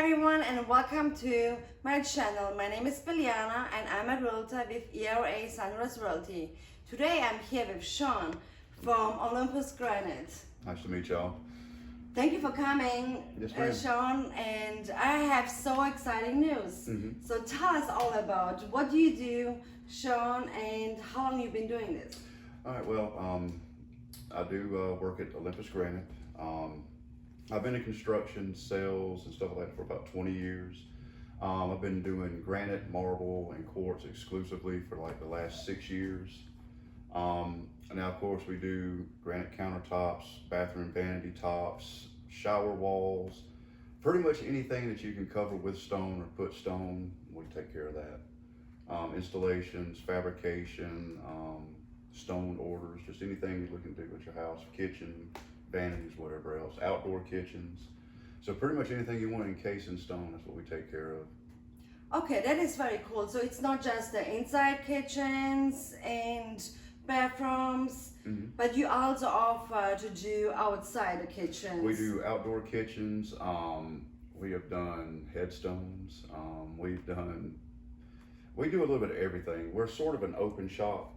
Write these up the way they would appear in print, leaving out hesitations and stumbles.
everyone and welcome to my channel. My name is Biliana and I'm a realtor with ERA Sunrise Realty. Today I'm here with Sean from Olympus Granite. Nice to meet y'all. Thank you for coming, Yes, ma'am. Sean, and I have so exciting news. So tell us all about what do you do, Sean, and how long you've been doing this? All right, well, I do work at Olympus Granite. I've been in construction, sales, and stuff like that for about 20 years. I've been doing granite, marble, and quartz exclusively for like the last 6 years. And now, of course, we do granite countertops, bathroom vanity tops, shower walls, pretty much anything that you can cover with stone or put stone, we take care of that. Installations, fabrication, stone orders, just anything you're looking to do with your house, kitchen, vanities, whatever else, outdoor kitchens. So pretty much anything you want to encase in stone, that's what we take care of. Okay, that is very cool. So it's not just the inside kitchens and bathrooms, but you also offer to do outside the kitchens. We do outdoor kitchens. We have done headstones. We do a little bit of everything. We're sort of an open shop.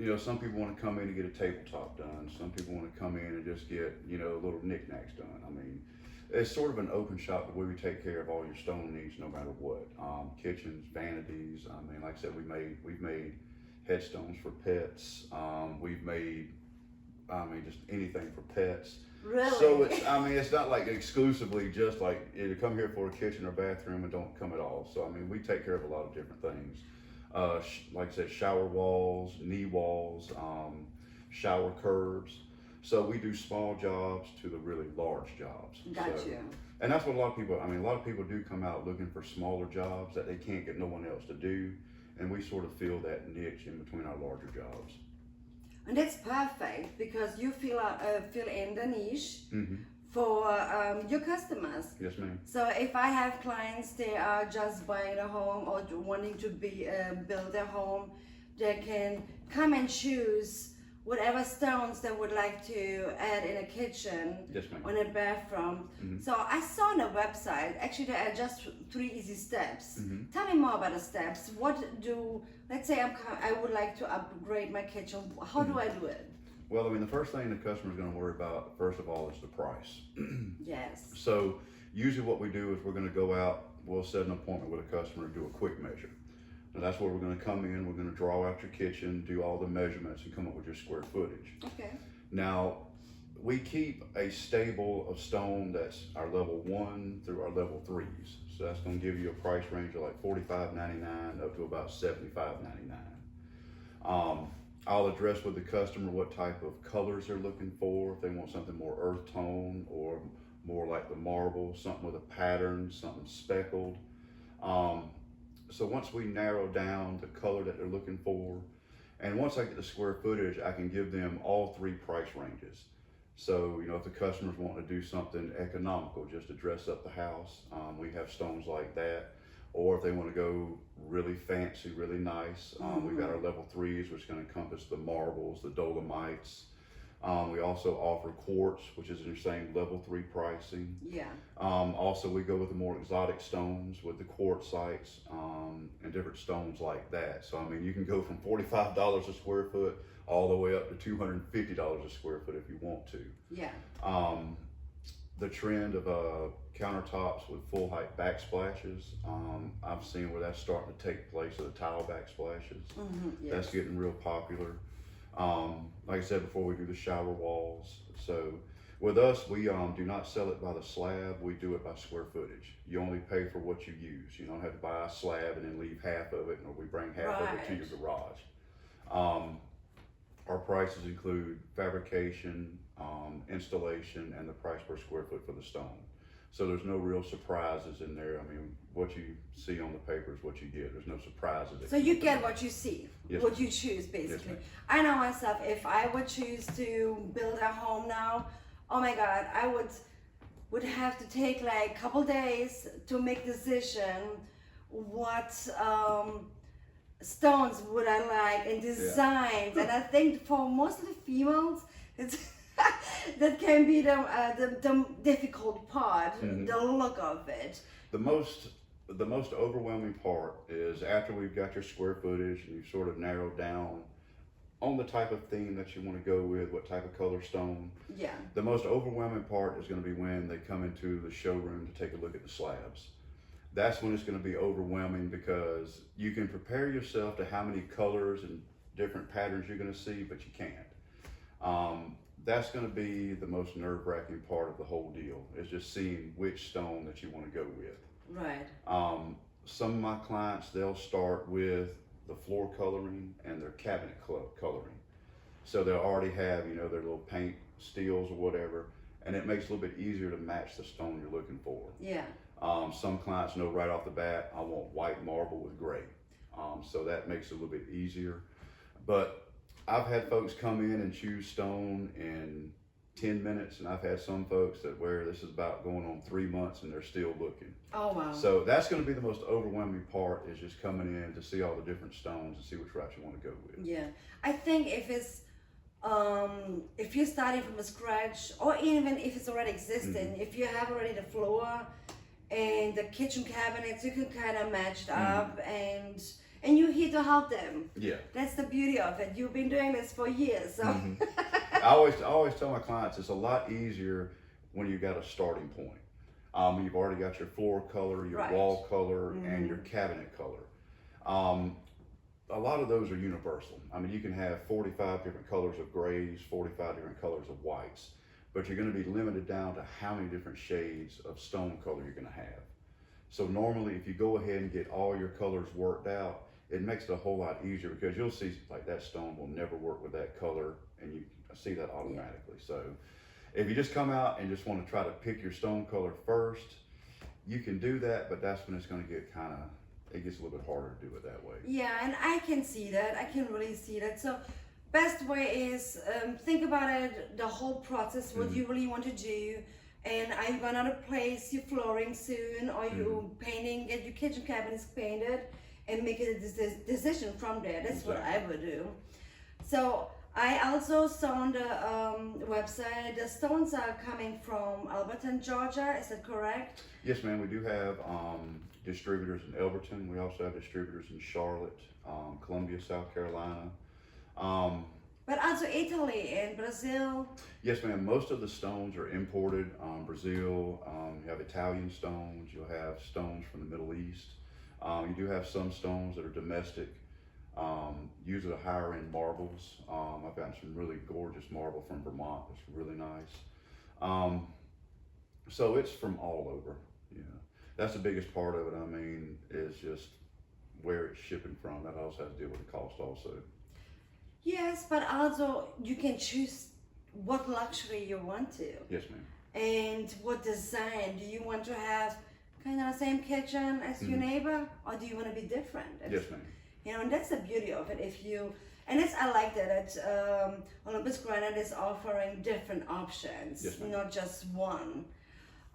You know, some people want to come in and get a tabletop done. Some people want to come in and just get, you know, little knickknacks done. I mean, it's sort of an open shop where we take care of all your stone needs no matter what. Kitchens, vanities. I mean, like I said, we've made headstones for pets. We've made, just anything for pets. Really? So it's not like exclusively just like you come here for a kitchen or bathroom and don't come at all. So we take care of a lot of different things. Like I said, shower walls, knee walls, shower curbs. So we do small jobs to the really large jobs. Gotcha. So, and that's what a lot of people do come out looking for smaller jobs that they can't get no one else to do. And we sort of fill that niche in between our larger jobs. And that's perfect because you fill in the niche for your customers. Yes, ma'am. So if I have clients, they are just buying a home or wanting to build a home, they can come and choose whatever stones they would like to add in a kitchen, Yes, ma'am. or in a bathroom. So I saw on the website, actually there are just 3 easy steps. Tell me more about the steps. Let's say I would like to upgrade my kitchen. How do I do it? Well, the first thing the customer's going to worry about, first of all, is the price. Yes. So usually what we do is we're going to go out, we'll set an appointment with a customer to do a quick measure. And that's where we're going to come in, we're going to draw out your kitchen, do all the measurements, and come up with your square footage. Okay. Now, we keep a stable of stone that's our level 1 through our level 3s. So that's going to give you a price range of like $45.99 up to about $75.99. I'll address with the customer what type of colors they're looking for, if they want something more earth tone or more like the marble, something with a pattern, something speckled. So once we narrow down the color that they're looking for, and once I get the square footage, I can give them all 3 price ranges. So, if the customer's wanting to do something economical, just to dress up the house, we have stones like that. Or if they want to go really fancy, really nice, we've got our level 3s, which is going to encompass the marbles, the dolomites. We also offer quartz, which is in the same level 3 pricing. Yeah. Also, we go with the more exotic stones with the quartzites and different stones like that. So, you can go from $45 a square foot all the way up to $250 a square foot if you want to. Yeah. The trend of countertops with full height backsplashes, I've seen where that's starting to take place of the tile backsplashes. Yes. That's getting real popular. Like I said before, we do the shower walls. So with us, we do not sell it by the slab, we do it by square footage. You only pay for what you use. You don't have to buy a slab and then leave half of it, or we bring half of it to your garage. Our prices include fabrication, installation, and the price per square foot for the stone. So there's no real surprises in there. What you see on the paper is what you get. There's no surprises. So you get what you see, Yes, what ma'am. you choose, basically. Yes, I know myself, if I would choose to build a home now, oh my God, I would have to take like a couple days to make decision what stones would I like and designs. And I think for most of the females, it's that can be the difficult part, the look of it. The most overwhelming part is after we've got your square footage and you've sort of narrowed down on the type of theme that you want to go with, what type of color stone. Yeah. The most overwhelming part is going to be when they come into the showroom to take a look at the slabs. That's when it's going to be overwhelming because you can prepare yourself to how many colors and different patterns you're going to see, but you can't. That's going to be the most nerve-wracking part of the whole deal, is just seeing which stone that you want to go with. Right. Some of my clients, they'll start with the floor coloring and their cabinet coloring. So they'll already have, you know, their little paint steels or whatever, and it makes it a little bit easier to match the stone you're looking for. Yeah. Some clients know right off the bat, I want white marble with gray. So that makes it a little bit easier. But I've had folks come in and choose stone in 10 minutes, and I've had some folks that where this is about going on 3 months and they're still looking. Oh, wow. So that's going to be the most overwhelming part, is just coming in to see all the different stones and see which route you want to go with. Yeah. I think if it's if you're starting from scratch, or even if it's already existing, if you have already the floor and the kitchen cabinets, you can kind of match it up, and you're here to help them. Yeah. That's the beauty of it. You've been doing this for years, so. I always tell my clients it's a lot easier when you've got a starting point. You've already got your floor color, your wall color, and your cabinet color. A lot of those are universal. I mean, you can have 45 different colors of grays, 45 different colors of whites, but you're going to be limited down to how many different shades of stone color you're going to have. So normally, if you go ahead and get all your colors worked out, it makes it a whole lot easier, because you'll see like that stone will never work with that color, and you see that automatically. So if you just come out and just want to try to pick your stone color first, you can do that, but that's when it's going to get it gets a little bit harder to do it that way. Yeah, and I can see that. I can really see that. So best way is think about it, the whole process, what you really want to do. And are you gonna replace your flooring soon? Or you painting, get your kitchen cabinets painted, and make a decision from there. That's what I would do. So I also saw on the website, the stones are coming from Alberton, Georgia. Is that correct? Yes, ma'am. We do have distributors in Elberton. We also have distributors in Charlotte, Columbia, South Carolina. But also Italy and Brazil. Yes, ma'am. Most of the stones are imported. Brazil, you have Italian stones. You'll have stones from the Middle East. You do have some stones that are domestic. Usually the higher end marbles. I've gotten some really gorgeous marble from Vermont. It's really nice. So it's from all over. Yeah, that's the biggest part of it. I mean, is just where it's shipping from. That also has to deal with the cost also. Yes, but also you can choose what luxury you want to. Yes, ma'am. And what design. Do you want to have kind of the same kitchen as your neighbor, or do you want to be different? Yes, ma'am. You know, and that's the beauty of it. I like that Olympus Granite is offering different options, yes, not just one.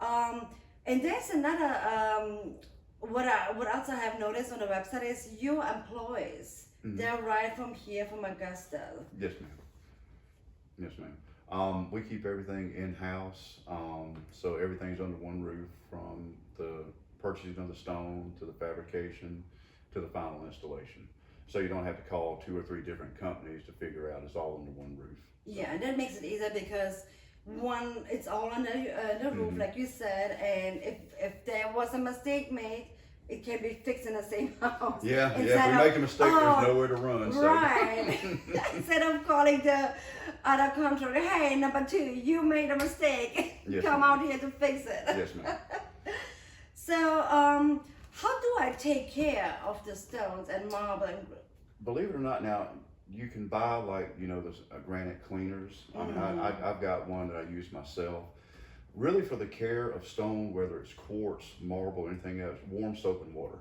And there's another, what else I have noticed on the website is your employees. They're right from here, from Augusta. Yes, ma'am. Yes, ma'am. We keep everything in-house, so everything's under one roof, from the purchasing of the stone to the fabrication to the final installation. So you don't have to call 2 or 3 different companies to figure out. It's all under one roof. So. Yeah, and that makes it easier because it's all under the roof, like you said, and if there was a mistake made, it can be fixed in the same house. Yeah, if we make a mistake, there's nowhere to run. So. Right. Instead of calling the other contractor, hey, number 2, you made a mistake. Yes, come ma'am. out here to fix it. Yes, ma'am. So, how do I take care of the stones and marble? Believe it or not, now you can buy those granite cleaners. I mean, I've got one that I use myself. Really, for the care of stone, whether it's quartz, marble, or anything else, warm soap and water.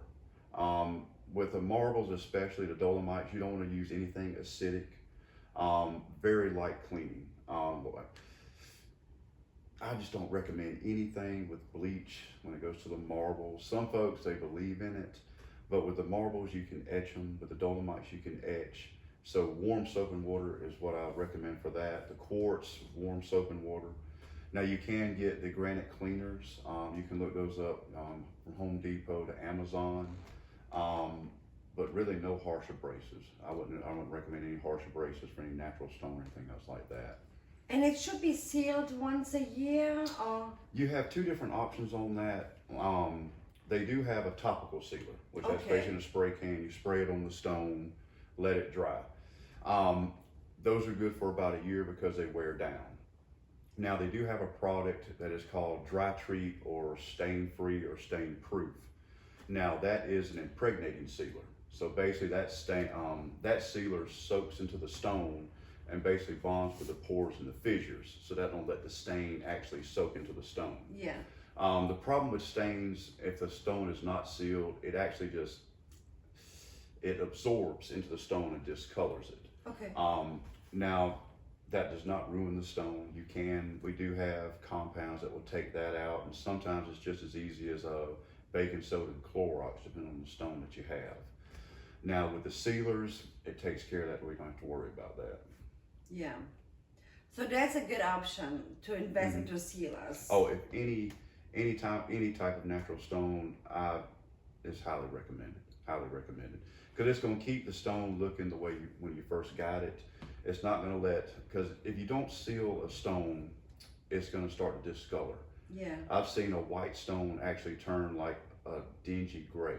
With the marbles, especially the dolomites, you don't want to use anything acidic. Very light cleaning. I just don't recommend anything with bleach when it goes to the marbles. Some folks, they believe in it, but with the marbles, you can etch them. With the dolomites, you can etch. So warm soap and water is what I recommend for that. The quartz, warm soap and water. Now you can get the granite cleaners. You can look those up from Home Depot to Amazon. But really no harsh abrasives. I wouldn't recommend any harsh abrasives for any natural stone or anything else like that. And it should be sealed once a year, or? You have two different options on that. They do have a topical sealer, which that's Okay. basically in a spray can. You spray it on the stone, let it dry. Those are good for about a year because they wear down. Now they do have a product that is called dry treat or stain free or stain proof. Now that is an impregnating sealer. So basically that sealer soaks into the stone and basically bonds with the pores and the fissures. So that don't let the stain actually soak into the stone. Yeah. The problem with stains, if the stone is not sealed, it actually it absorbs into the stone and discolors it. Okay. Now, that does not ruin the stone. We do have compounds that will take that out, and sometimes it's just as easy as baking soda and Clorox, depending on the stone that you have. Now, with the sealers, it takes care of that. We don't have to worry about that. Yeah. So that's a good option to invest into sealers. Oh, if any type of natural stone, is highly recommended. Highly recommended, because it's going to keep the stone looking the way when you first got it. It's not going to because if you don't seal a stone, it's going to start to discolor. Yeah. I've seen a white stone actually turn like a dingy gray,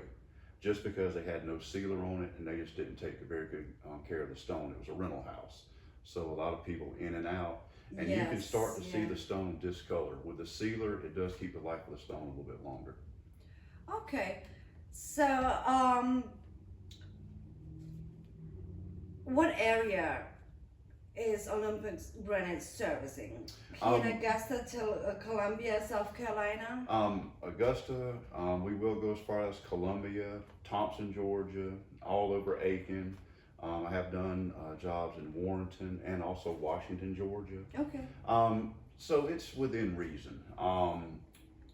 just because they had no sealer on it and they just didn't take very good care of the stone. It was a rental house, so a lot of people in and out. And you can start to see the stone discolor. With the sealer, it does keep the life of the stone a little bit longer. Okay, so what area is Olympus Granite servicing? Here in Augusta till Columbia, South Carolina? Augusta, we will go as far as Columbia, Thompson, Georgia, all over Aiken. I have done jobs in Warrenton and also Washington, Georgia. Okay. So it's within reason.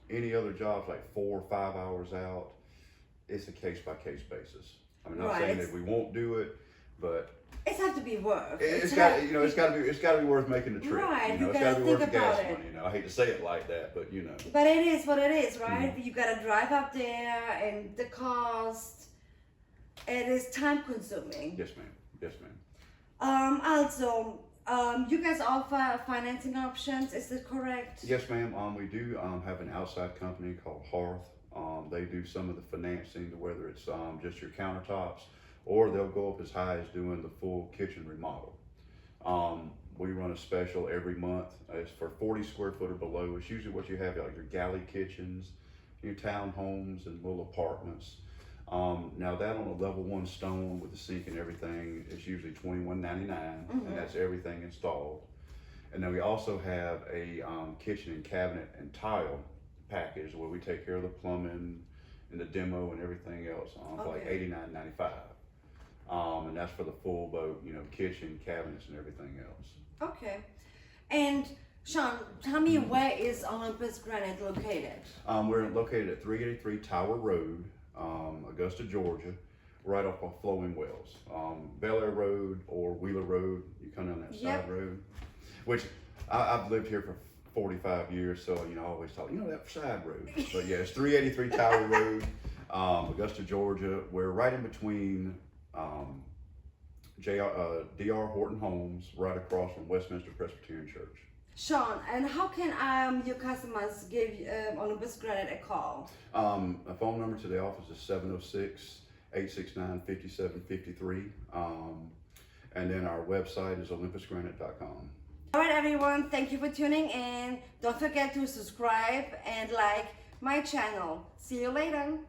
Any other jobs like 4 or 5 hours out, it's a case-by-case basis. I'm not saying that we won't do it, but it has to be worth. it's got to be worth making the trip. Right. It's got to be worth the gas money. I hate to say it like that, but But it is what it is, right? You got to drive up there, and the cost. It is time consuming. Yes, ma'am. Yes, ma'am. Also, you guys offer financing options, is that correct? Yes, ma'am. We do have an outside company called Hearth. They do some of the financing, whether it's just your countertops, or they'll go up as high as doing the full kitchen remodel. We run a special every month. It's for 40 square foot or below. It's usually what you have, like your galley kitchens, your townhomes and little apartments. Now that on a level 1 stone with the sink and everything is usually $21.99, and that's everything installed. And then we also have a kitchen and cabinet and tile package where we take care of the plumbing and the demo and everything else for like $89.95. And that's for the full boat, kitchen, cabinets, and everything else. Okay. And Sean, tell me, where is Olympus Granite located? We're located at 383 Tower Road, Augusta, Georgia, right off of Flowing Wells. Bel Air Road or Wheeler Road, you come down that side road, which I've lived here for 45 years, so I always thought, that side road. But yeah, it's 383 Tower Road, Augusta, Georgia. We're right in between D.R. Horton Homes, right across from Westminster Presbyterian Church. Sean, and how can your customers give Olympus Granite a call? A phone number to the office is 706-869-5753. And then our website is olympusgranite.com. All right, everyone, thank you for tuning in. Don't forget to subscribe and like my channel. See you later.